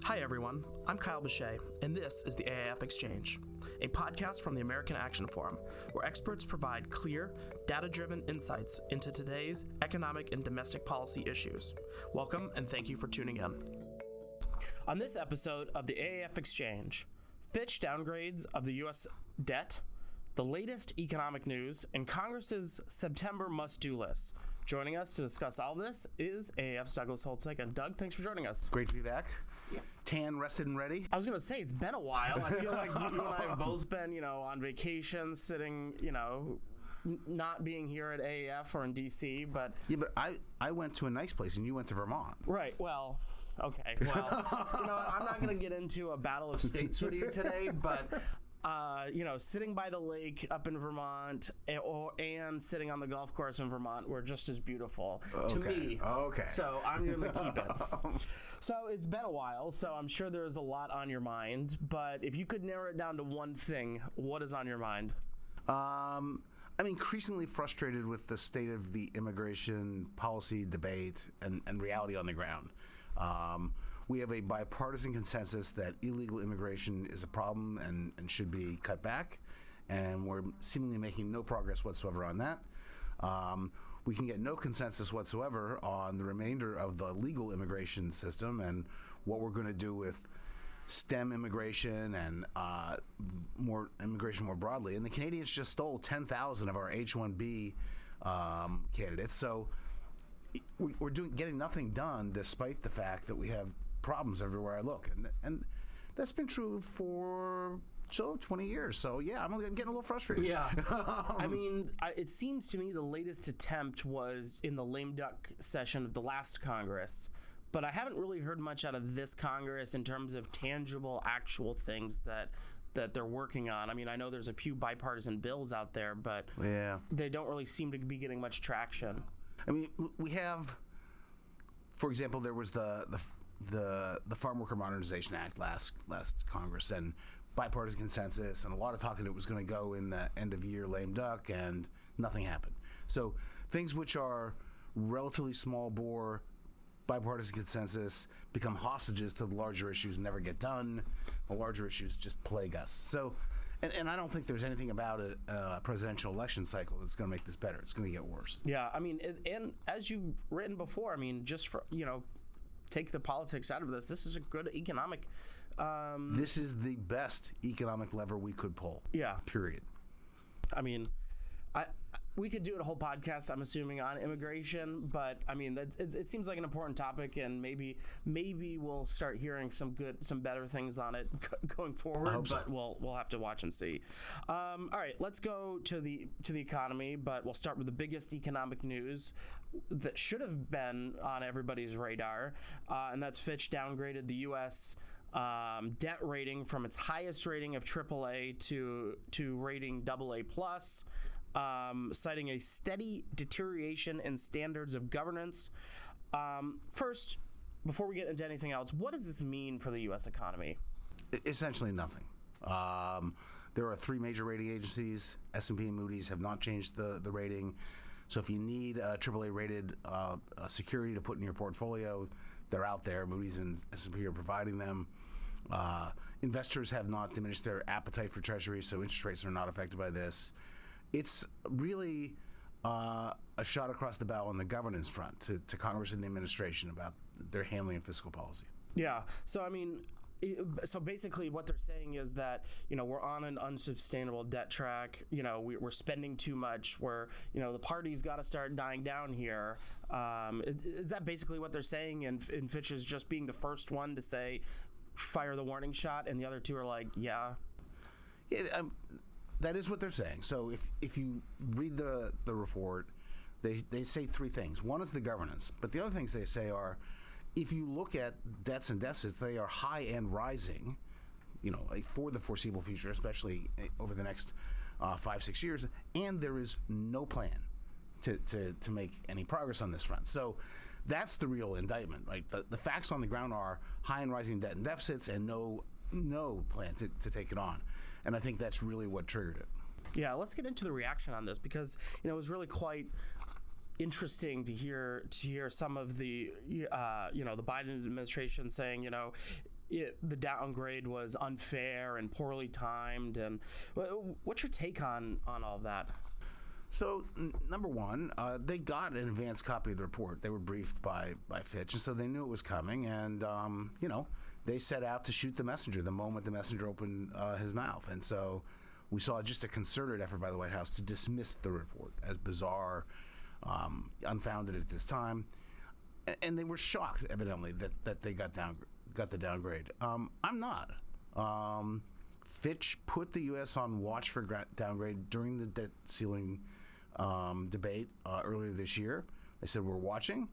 Hi everyone, I'm Kyle Bechet, and this is the AAF Exchange, a podcast from the American Action Forum, where experts provide clear, data-driven insights into today's economic and domestic policy issues. Welcome, and thank you for tuning in. On this episode of the AAF Exchange, Fitch downgrades of the U.S. debt, the latest economic news, and Congress's September must-do list. Joining us to discuss all of this is AAF's Douglas Holtz-Eakin. Doug, thanks for joining us. Great to be back. Yeah. Tan, rested, and ready. I was going to say, it's been a while. I feel like you and I have both been, on vacation, sitting, not being here at AAF or in D.C., but... Yeah, but I went to a nice place, and you went to Vermont. Right, well... Okay, well, I'm not going to get into a battle of states with you today, but, sitting by the lake up in Vermont and sitting on the golf course in Vermont were just as beautiful to me. Okay. So I'm going to keep it. So it's been a while, so I'm sure there's a lot on your mind, but if you could narrow it down to one thing, what is on your mind? I'm increasingly frustrated with the state of the immigration policy debate and reality on the ground. We have a bipartisan consensus that illegal immigration is a problem and should be cut back, and we're seemingly making no progress whatsoever on that. We can get no consensus whatsoever on the remainder of the legal immigration system and what we're going to do with STEM immigration and more immigration more broadly. And the Canadians just stole 10,000 of our H-1B candidates. So we're getting nothing done, despite the fact that we have problems everywhere I look, and that's been true for 20 years. So yeah, I'm getting a little frustrated. Yeah, it seems to me the latest attempt was in the lame duck session of the last Congress, but I haven't really heard much out of this Congress in terms of tangible, actual things that they're working on. I know there's a few bipartisan bills out there, but they don't really seem to be getting much traction. We have, for example, there was the Farm Worker Modernization Act last Congress, and bipartisan consensus, and a lot of talk that it was going to go in the end of year lame duck, and nothing happened. So things which are relatively small bore bipartisan consensus become hostages to the larger issues and never get done. The larger issues just plague us. So, and I don't think there's anything about a presidential election cycle that's going to make this better. It's going to get worse. Yeah, and as you've written before, just for, take the politics out of this. This is a good economic... this is the best economic lever we could pull. Yeah. Period. We could do a whole podcast, I'm assuming, on immigration, but it seems like an important topic, and maybe we'll start hearing some better things on it going forward. I hope so. But we'll have to watch and see. All right, let's go to the economy, but we'll start with the biggest economic news that should have been on everybody's radar, and that's Fitch downgraded the U.S. Debt rating from its highest rating of AAA to rating AA+. Citing a steady deterioration in standards of governance. First, before we get into anything else, what does this mean for the U.S. economy? Essentially nothing. There are three major rating agencies. S&P and Moody's have not changed the rating. So if you need a AAA-rated security to put in your portfolio, they're out there. Moody's and S&P are providing them. Investors have not diminished their appetite for Treasury, so interest rates are not affected by this. It's really a shot across the bow on the governance front to Congress and the administration about their handling of fiscal policy. Yeah. So, so basically what they're saying is that, we're on an unsustainable debt track. We're spending too much. The party's got to start dying down here. Is that basically what they're saying? And Fitch is just being the first one to say, fire the warning shot, and the other two are like, yeah. Yeah, that is what they're saying. So if you read the report, they say three things. One is the governance, but the other things they say are, if you look at debts and deficits, they are high and rising, for the foreseeable future, especially over the next 5-6 years, and there is no plan to make any progress on this front. So that's the real indictment, right? The facts on the ground are high and rising debt and deficits, and no plan to take it on. And I think that's really what triggered it. Yeah, let's get into the reaction on this, because it was really quite interesting to hear some of the the Biden administration saying, the downgrade was unfair and poorly timed. And what's your take on all of that? So, number one, they got an advanced copy of the report. They were briefed by Fitch, and so they knew it was coming. And, they set out to shoot the messenger the moment the messenger opened his mouth. And so we saw just a concerted effort by the White House to dismiss the report as bizarre, unfounded at this time. And they were shocked, evidently, that they got the downgrade. I'm not. Fitch put the U.S. on watch for downgrade during the debt ceiling debate earlier this year. They said, we're watching.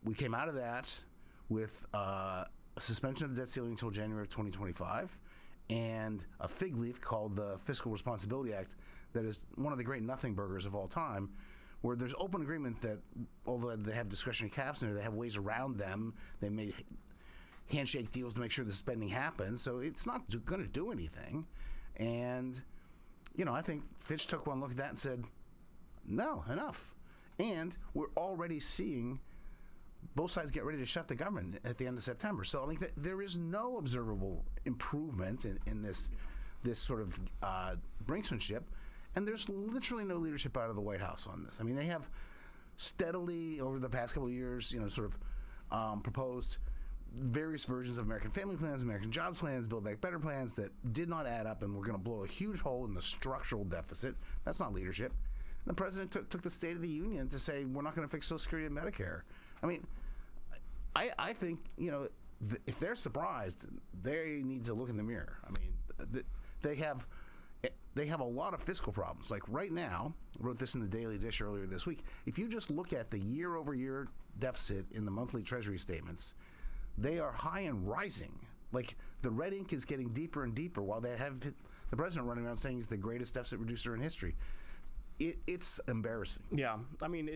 We came out of that with a suspension of the debt ceiling until January of 2025 and a fig leaf called the Fiscal Responsibility Act that is one of the great nothing burgers of all time, where there's open agreement that although they have discretionary caps in there, they have ways around them. They made handshake deals to make sure the spending happens, so it's not going to do anything. And, I think Fitch took one look at that and said, no, enough. And we're already seeing both sides get ready to shut the government at the end of September. So, I mean, there is no observable improvement in this sort of brinksmanship. And there's literally no leadership out of the White House on this. I mean, they have steadily, over the past couple of years, proposed various versions of American Family Plans, American Jobs Plans, Build Back Better plans that did not add up, and we're going to blow a huge hole in the structural deficit. That's not leadership. The president took the State of the Union to say we're not going to fix Social Security and Medicare. I mean, I think, if they're surprised, they need to look in the mirror. I mean, they have a lot of fiscal problems. Like right now, I wrote this in the Daily Dish earlier this week, if you just look at the year-over-year deficit in the monthly Treasury statements, they are high and rising. Like the red ink is getting deeper and deeper while they have the president running around saying he's the greatest deficit reducer in history. It's embarrassing. Yeah, I mean,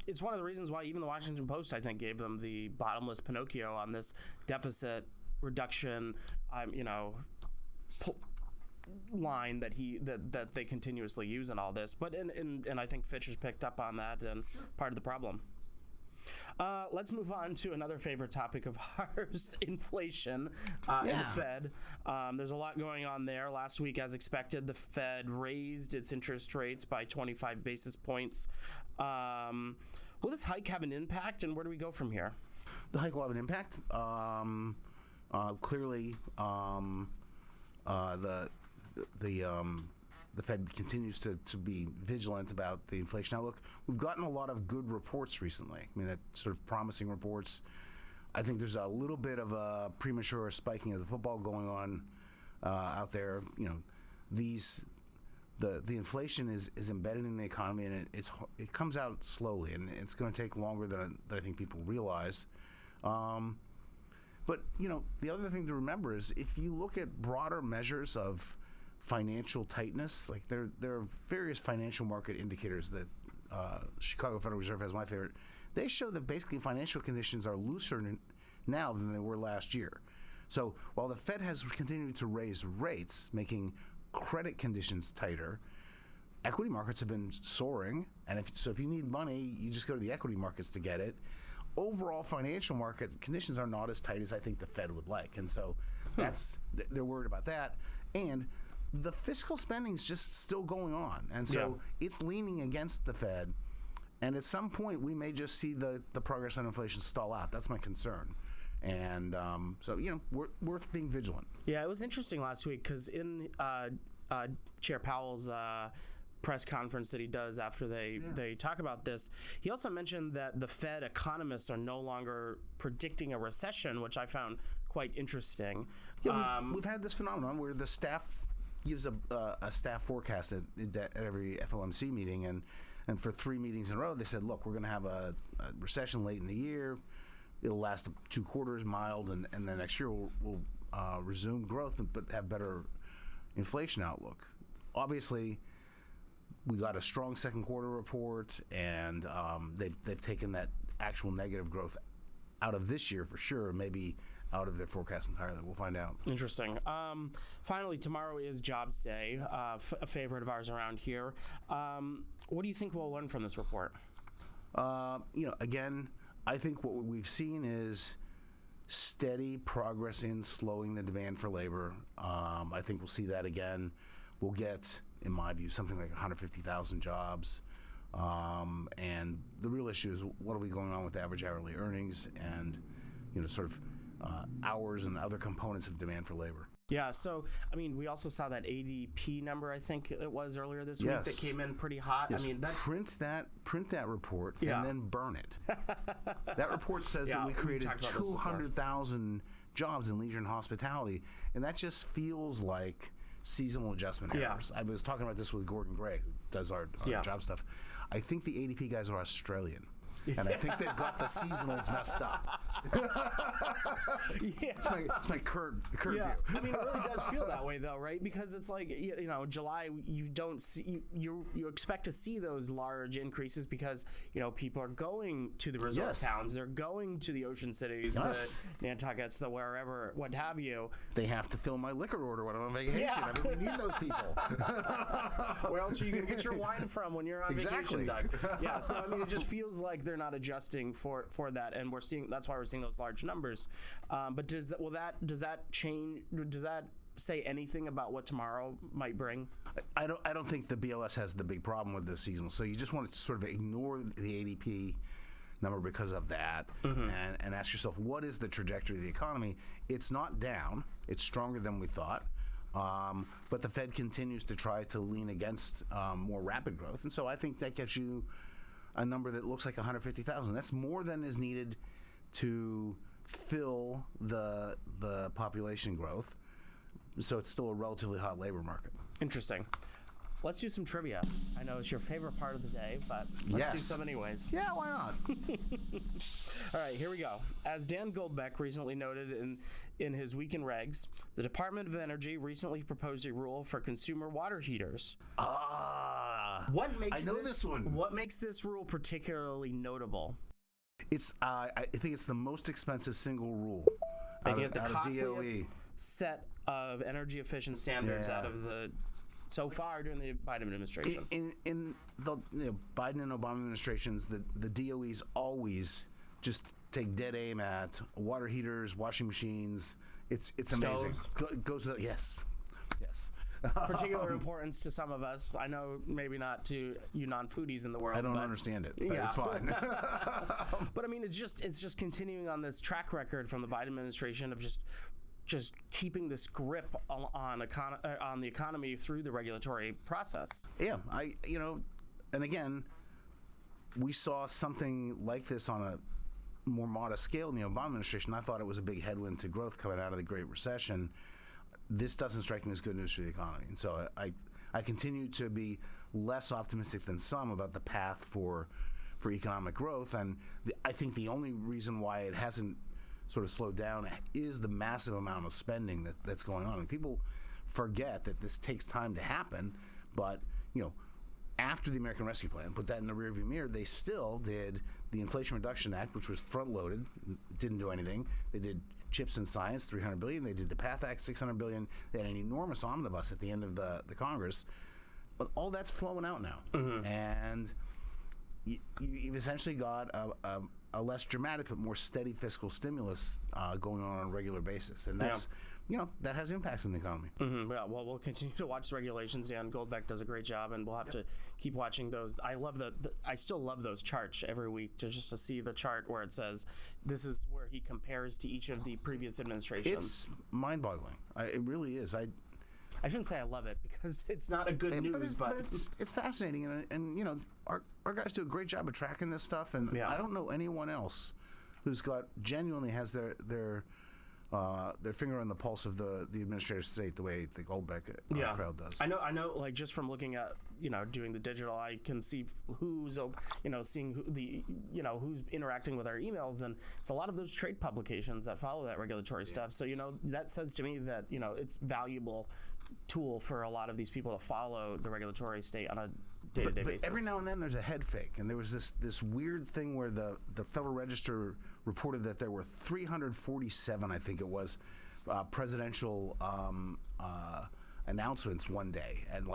it's one of the reasons why even the Washington Post, I think, gave them the bottomless Pinocchio on this deficit reduction, line that they continuously use in all this. But and I think Fitch has picked up on that and part of the problem. Let's move on to another favorite topic of ours, inflation and the Fed. There's a lot going on there. Last week, as expected, the Fed raised its interest rates by 25 basis points. Will this hike have an impact, and where do we go from here? The hike will have an impact. Clearly, the Fed continues to be vigilant about the inflation outlook. We've gotten a lot of good reports recently. I mean, sort of promising reports. I think there's a little bit of a premature spiking of the football going on out there. The inflation is embedded in the economy, and it comes out slowly, and it's going to take longer than I think people realize. But the other thing to remember is if you look at broader measures of financial tightness, like there are various financial market indicators that Chicago Federal Reserve has my favorite. They show that basically financial conditions are looser now than they were last year. So while the Fed has continued to raise rates, making credit conditions tighter, equity markets have been soaring. And if you need money, you just go to the equity markets to get it. Overall financial market conditions are not as tight as I think the Fed would like. And so they're worried about that. And the fiscal spending is just still going on. And so it's leaning against the Fed. And at some point, we may just see the progress on inflation stall out. That's my concern. And worth being vigilant. Yeah, it was interesting last week because in Chair Powell's press conference that he does after they talk about this, he also mentioned that the Fed economists are no longer predicting a recession, which I found quite interesting. Yeah, we've had this phenomenon where the staff gives a staff forecast at every FOMC meeting, and for 3 meetings in a row, they said, look, we're going to have a recession late in the year. It'll last 2 quarters, mild, and then next year we'll resume growth, but have better inflation outlook. Obviously, we got a strong second quarter report, and they've taken that actual negative growth out of this year for sure, maybe out of their forecast entirely. We'll find out. Interesting. Finally, tomorrow is Jobs Day, a favorite of ours around here. What do you think we'll learn from this report? Again, I think what we've seen is steady progress in slowing the demand for labor. I think we'll see that again. We'll get, in my view, something like 150,000 jobs. And the real issue is what are we going on with average hourly earnings and, sort of hours and other components of demand for labor. Yeah, so, I mean, we also saw that ADP number, I think it was earlier this week, that came in pretty hot. Yes. I mean, print that report and then burn it. That report says that we created 200,000 jobs in leisure and hospitality, and that just feels like seasonal adjustment errors. I was talking about this with Gordon Gray, who does our job stuff. I think the ADP guys are Australian. And I think they've got the seasonals messed up. It's my current view. I mean, it really does feel that way, though, right? Because it's like, July, you don't see, you expect to see those large increases because, people are going to the resort towns. They're going to the ocean cities, the Nantuckets, the wherever, what have you. They have to fill my liquor order when I'm on vacation. I mean, we need those people. Where else are you going to get your wine from when you're on vacation, Doug? Yeah, so, I mean, it just feels like they're not adjusting for that, and that's why we're seeing those large numbers. But does that change? Does that say anything about what tomorrow might bring? I don't think the BLS has the big problem with the seasonal. So you just want to sort of ignore the ADP number because of that, and ask yourself, what is the trajectory of the economy? It's not down. It's stronger than we thought. But the Fed continues to try to lean against more rapid growth, and so I think that gets you a number that looks like 150,000. That's more than is needed to fill the population growth. So it's still a relatively hot labor market. Interesting. Let's do some trivia. I know it's your favorite part of the day, but let's do some anyways. Yeah, why not? All right, here we go. As Dan Goldbeck recently noted in his Week in Regs, the Department of Energy recently proposed a rule for consumer water heaters. What makes this one. What makes this rule particularly notable? It's I think it's the most expensive single rule. Making it the costliest set of energy efficient standards out of the so far during the Biden administration. In the Biden and Obama administrations, the DOEs always just take dead aim at water heaters, washing machines. It's amazing. Goes with yes. Particular importance to some of us. I know maybe not to you non-foodies in the world. I don't understand it, but it's fine. But I mean, it's just continuing on this track record from the Biden administration of just keeping this grip on the economy through the regulatory process. Yeah, and again, we saw something like this on a more modest scale in the Obama administration. I thought it was a big headwind to growth coming out of the Great Recession. This doesn't strike me as good news for the economy. And so I continue to be less optimistic than some about the path for economic growth. And I think the only reason why it hasn't sort of slowed down is the massive amount of spending that's going on. And people forget that this takes time to happen. But, after the American Rescue Plan, put that in the rearview mirror, they still did the Inflation Reduction Act, which was front-loaded, didn't do anything. They did CHIPS and Science, $300 billion. They did the PATH Act, $600 billion. They had an enormous omnibus at the end of the Congress. But all that's flowing out now. And you've essentially got a less dramatic but more steady fiscal stimulus going on a regular basis. And that's, that has impacts on the economy. Yeah, well, we'll continue to watch the regulations. Dan Goldbeck does a great job, and we'll have to keep watching those. I love I still love those charts every week just to see the chart where it says this is where he compares to each of the previous administrations. It's mind-boggling. It really is. I shouldn't say I love it because it's not a good news, but it's fascinating, and our guys do a great job of tracking this stuff, and I don't know anyone else who's genuinely has their finger on the pulse of the administrative state the way the Goldbeck crowd does. I know. Like just from looking at doing the digital, I can see who's seeing who's interacting with our emails, and it's a lot of those trade publications that follow that regulatory stuff. So that says to me that it's valuable tool for a lot of these people to follow the regulatory state on a day-to-day basis. Every now and then there's a head fake, and there was this weird thing where the Federal Register reported that there were 347, I think it was, presidential announcements one day, and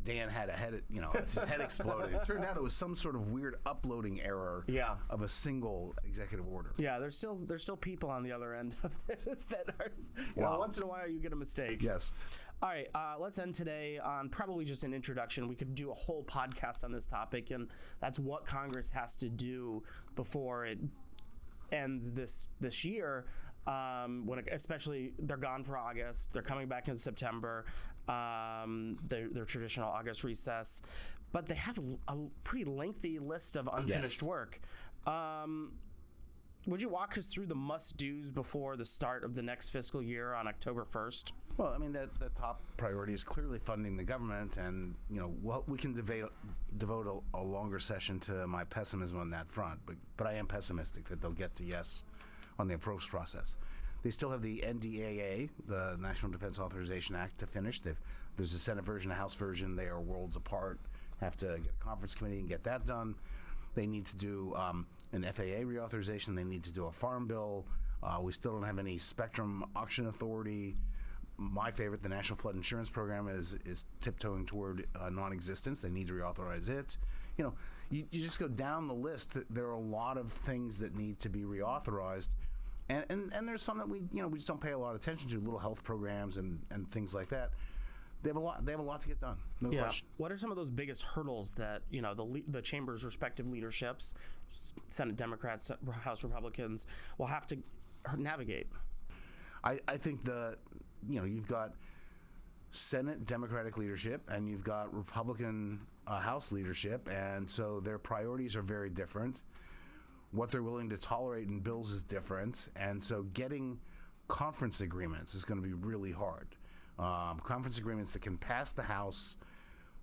Dan had a head, his head exploded. It turned out it was some sort of weird uploading error of a single executive order. Yeah, there's still people on the other end of this that are, Wow. once in a while you get a mistake. Yes. All right, let's end today on probably just an introduction. We could do a whole podcast on this topic, and that's what Congress has to do before it ends this year. Especially they're gone for August, they're coming back in September, their traditional August recess, but they have a pretty lengthy list of unfinished work. Would you walk us through the must-dos before the start of the next fiscal year on October 1st? Well, I mean, the top priority is clearly funding the government, and we can devote a longer session to my pessimism on that front, but I am pessimistic that they'll get to yes on the approach process. They still have the NDAA, the National Defense Authorization Act, to finish. There's a Senate version, a House version. They are worlds apart. Have to get a conference committee and get that done. They need to do an FAA reauthorization. They need to do a farm bill. We still don't have any spectrum auction authority. My favorite, the National Flood Insurance Program, is tiptoeing toward non-existence. They need to reauthorize it. You just go down the list. There are a lot of things that need to be reauthorized, and there's some that we just don't pay a lot of attention to. Little health programs and things like that. They have a lot to get done. No question. What are some of those biggest hurdles that the chamber's respective leaderships, Senate Democrats, House Republicans, will have to navigate? I think you've got Senate Democratic leadership and you've got Republican House leadership, and so their priorities are very different. What they're willing to tolerate in bills is different, and so getting conference agreements is going to be really hard. Conference agreements that can pass the House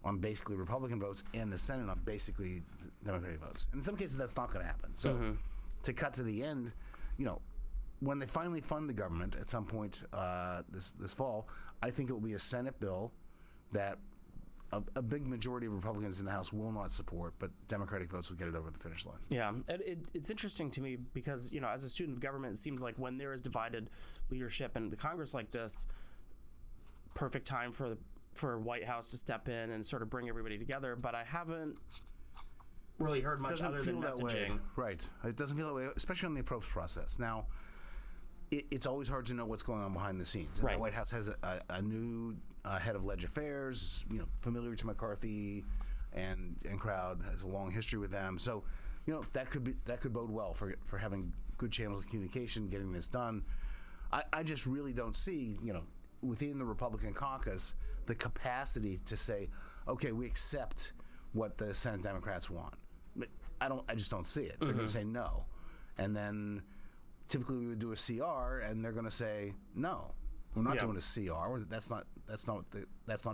on basically Republican votes and the Senate on basically Democratic votes. And in some cases, that's not going to happen. So to cut to the end, when they finally fund the government at some point this fall, I think it will be a Senate bill that a big majority of Republicans in the House will not support, but Democratic votes will get it over the finish line. Yeah, it's interesting to me because, as a student of government, it seems like when there is divided leadership in the Congress like this, perfect time for White House to step in and sort of bring everybody together. But I haven't really heard much other than messaging. Right. It doesn't feel that way, especially on the approach process. Now, it's always hard to know what's going on behind the scenes. And right. The White House has a new head of Leg Affairs, familiar to McCarthy and crowd, has a long history with them. So, that could bode well for having good channels of communication, getting this done. I just really don't see, within the Republican caucus, the capacity to say, okay, we accept what the Senate Democrats want. I just don't see it. They're going to say no. And then typically we would do a CR, and they're going to say, no, we're not doing a CR. That's not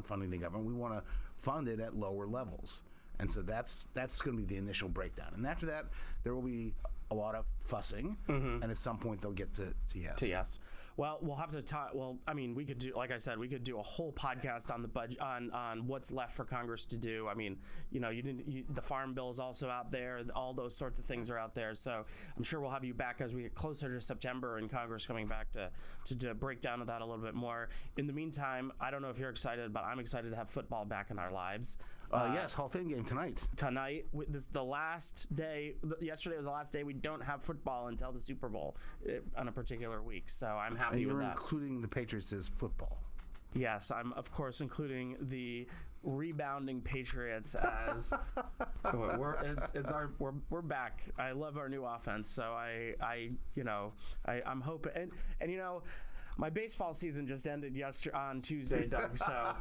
funding the government. We want to fund it at lower levels. And so that's going to be the initial breakdown. And after that, there will be a lot of fussing, and at some point they'll get to yes. To yes. Well, we'll have to talk. Well, I mean, we could do, like I said, we could do a whole podcast on the budget, on what's left for Congress to do. I mean, the farm bill is also out there. All those sorts of things are out there. So I'm sure we'll have you back as we get closer to September and Congress coming back to break down that a little bit more. In the meantime, I don't know if you're excited, but I'm excited to have football back in our lives. Yes, Hall of Fame game tonight. This is the last day. Yesterday was the last day we don't have football until the Super Bowl on a particular week. So I'm happy with that. You're including the Patriots as football. Yes, I'm of course including the rebounding Patriots as we're back. I love our new offense, so I'm hoping and my baseball season just ended on Tuesday, Doug. So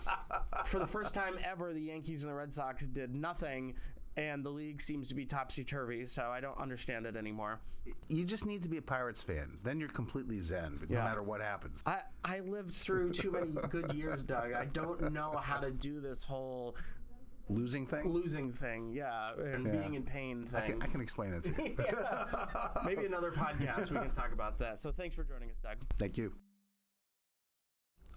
for the first time ever, the Yankees and the Red Sox did nothing, and the league seems to be topsy-turvy, so I don't understand it anymore. You just need to be a Pirates fan. Then you're completely zen, no matter what happens. I lived through too many good years, Doug. I don't know how to do this whole losing thing, and being in pain thing. I can explain that to you. Maybe another podcast we can talk about that. So thanks for joining us, Doug. Thank you.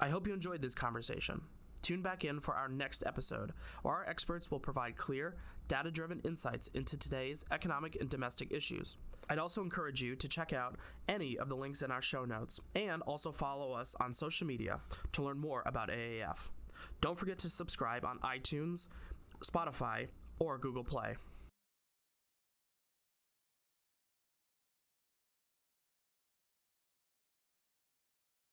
I hope you enjoyed this conversation. Tune back in for our next episode, where our experts will provide clear, data-driven insights into today's economic and domestic issues. I'd also encourage you to check out any of the links in our show notes, and also follow us on social media to learn more about AAF. Don't forget to subscribe on iTunes, Spotify, or Google Play.